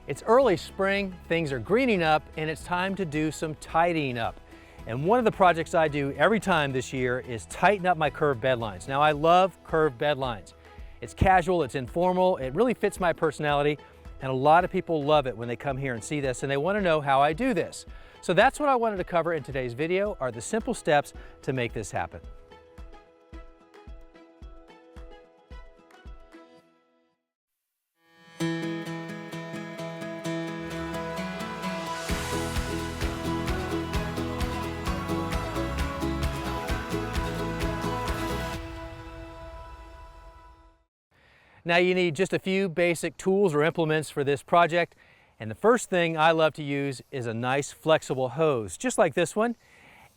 It's early spring, things are greening up, and it's time to do some tidying up. And one of the projects I do every time this year is tighten up my curved bed lines. Now I love curved bed lines. It's casual, it's informal, it really fits my personality, and a lot of people love it when they come here and see this and they want to know how I do this. So that's what I wanted to cover in today's video, are the simple steps to make this happen. Now you need just a few basic tools or implements for this project. And the first thing I love to use is a nice flexible hose, just like this one.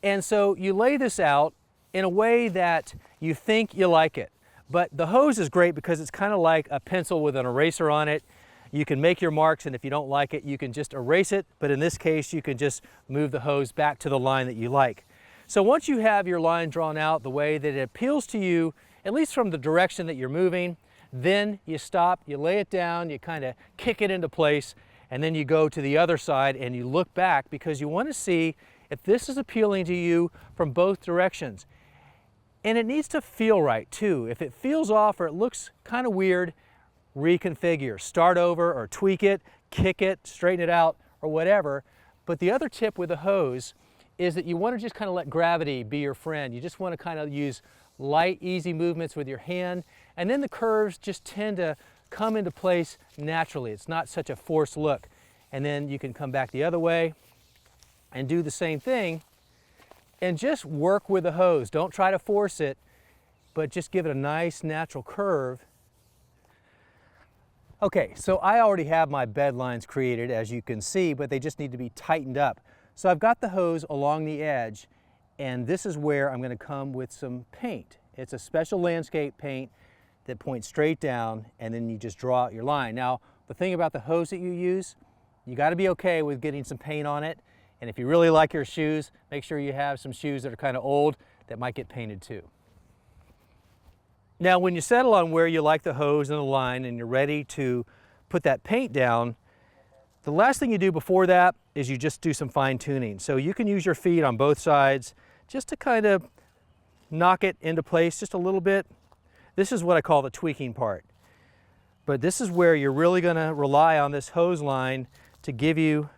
And so you lay this out in a way that you think you like it. But the hose is great because it's kind of like a pencil with an eraser on it. You can make your marks, and if you don't like it, you can just erase it. But in this case, you can just move the hose back to the line that you like. So once you have your line drawn out the way that it appeals to you, at least from the direction that you're moving, then you stop, you lay it down, you kind of kick it into place, and then you go to the other side and you look back because you want to see if this is appealing to you from both directions. And it needs to feel right too. If it feels off or it looks kind of weird, reconfigure, start over or tweak it, kick it, straighten it out or whatever. But the other tip with the hose is that you want to just kind of let gravity be your friend. You just want to kind of use light, easy movements with your hand, and then the curves just tend to come into place naturally. It's not such a forced look. And then you can come back the other way and do the same thing and just work with the hose. Don't try to force it, but just give it a nice natural curve. Okay, so I already have my bed lines created, as you can see, but they just need to be tightened up. So I've got the hose along the edge, and this is where I'm going to come with some paint. It's a special landscape paint that points straight down, and then you just draw out your line. Now, the thing about the hose that you use, you got to be okay with getting some paint on it. And if you really like your shoes, make sure you have some shoes that are kind of old that might get painted too. Now, when you settle on where you like the hose and the line and you're ready to put that paint down, the last thing you do before that is you just do some fine tuning. So you can use your feet on both sides just to kind of knock it into place just a little bit. This is what I call the tweaking part. But this is where you're really going to rely on this hose line to give you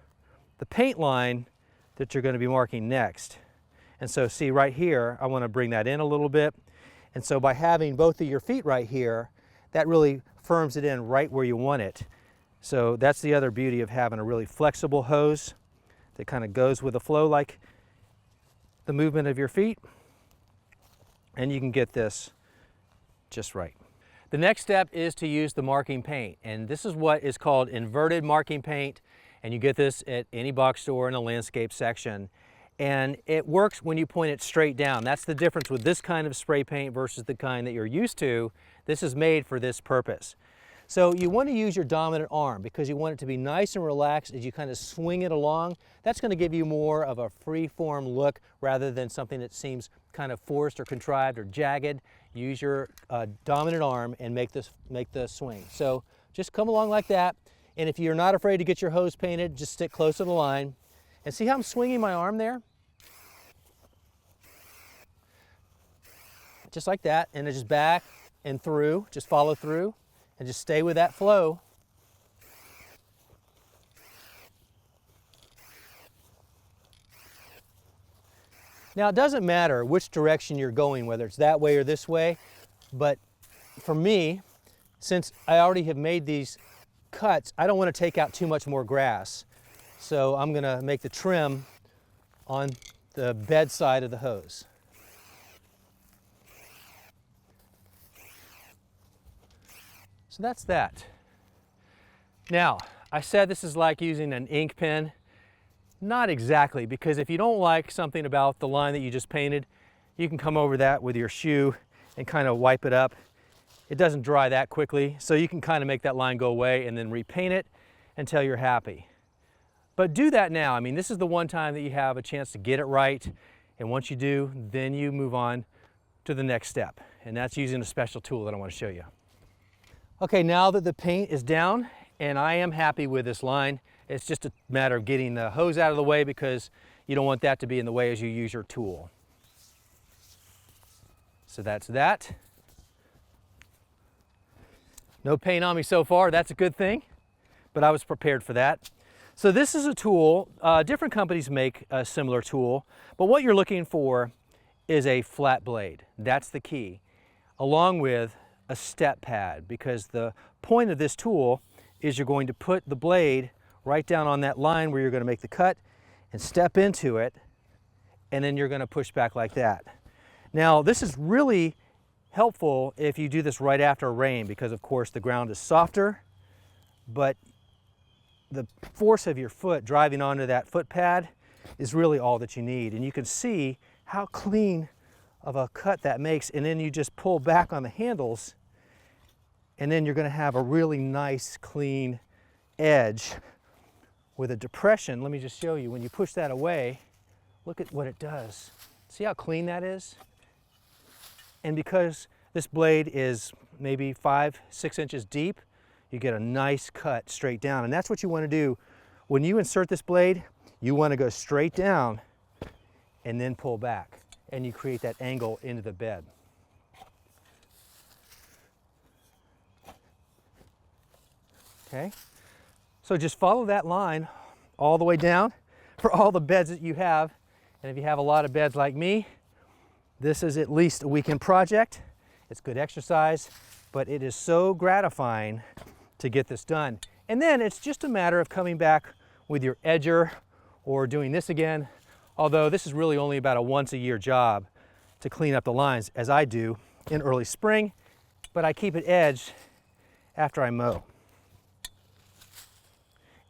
the paint line that you're going to be marking next. And so see right here, I want to bring that in a little bit. And so by having both of your feet right here, that really firms it in right where you want it. So that's the other beauty of having a really flexible hose that kind of goes with the flow like the movement of your feet. And you can get this just right. The next step is to use the marking paint, and this is what is called inverted marking paint, and you get this at any box store in the landscape section. And it works when you point it straight down. That's the difference with this kind of spray paint versus the kind that you're used to. This is made for this purpose. So you want to use your dominant arm because you want it to be nice and relaxed as you kind of swing it along. That's going to give you more of a free-form look rather than something that seems kind of forced or contrived or jagged. Use your dominant arm and make the swing. So just come along like that. And if you're not afraid to get your hose painted, just stick close to the line. And see how I'm swinging my arm there? Just like that. And then just back and through. Just follow through. And just stay with that flow. Now it doesn't matter which direction you're going, whether it's that way or this way, but for me, since I already have made these cuts, I don't want to take out too much more grass. So I'm going to make the trim on the bed side of the hose. So that's that. Now, I said this is like using an ink pen. Not exactly, because if you don't like something about the line that you just painted, you can come over that with your shoe and kind of wipe it up. It doesn't dry that quickly, so you can kind of make that line go away and then repaint it until you're happy. But do that now. I mean, this is the one time that you have a chance to get it right, and once you do, then you move on to the next step, and that's using a special tool that I want to show you. Okay, now that the paint is down and I am happy with this line. It's just a matter of getting the hose out of the way because you don't want that to be in the way as you use your tool. So that's that. No paint on me so far, that's a good thing, but I was prepared for that. So this is a tool, different companies make a similar tool, but what you're looking for is a flat blade. That's the key, along with a step pad, because the point of this tool is you're going to put the blade right down on that line where you're going to make the cut and step into it, and then you're going to push back like that. Now this is really helpful if you do this right after rain, because of course the ground is softer, but the force of your foot driving onto that foot pad is really all that you need. And you can see how clean of a cut that makes, and then you just pull back on the handles, and then you're going to have a really nice clean edge with a depression. Let me just show you. When you push that away, look at what it does. See how clean that is? And because this blade is maybe 5-6 inches deep, you get a nice cut straight down. And that's what you want to do. When you insert this blade, you want to go straight down and then pull back, and you create that angle into the bed. Okay, so just follow that line all the way down for all the beds that you have. And if you have a lot of beds like me, this is at least a weekend project. It's good exercise, but it is so gratifying to get this done. And then it's just a matter of coming back with your edger or doing this again, although this is really only about a once-a-year job to clean up the lines, as I do in early spring, but I keep it edged after I mow.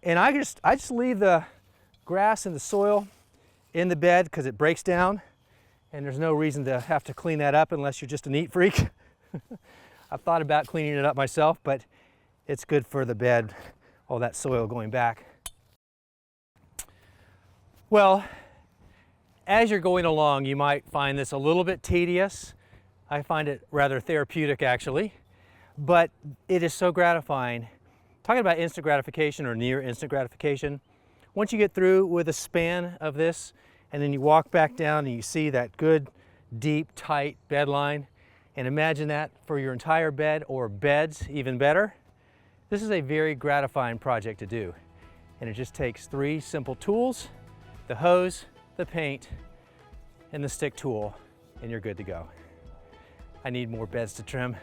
And I just leave the grass and the soil in the bed because it breaks down, and there's no reason to have to clean that up unless you're just a neat freak. I've thought about cleaning it up myself, but it's good for the bed, all that soil going back. Well, as you're going along, you might find this a little bit tedious. I find it rather therapeutic, actually, but it is so gratifying. Talking about instant gratification or near instant gratification, once you get through with a span of this, and then you walk back down and you see that good, deep, tight bed line, and imagine that for your entire bed, or beds, even better. This is a very gratifying project to do. And it just takes 3 simple tools: the hose, the paint, and the stick tool, and you're good to go. I need more beds to trim.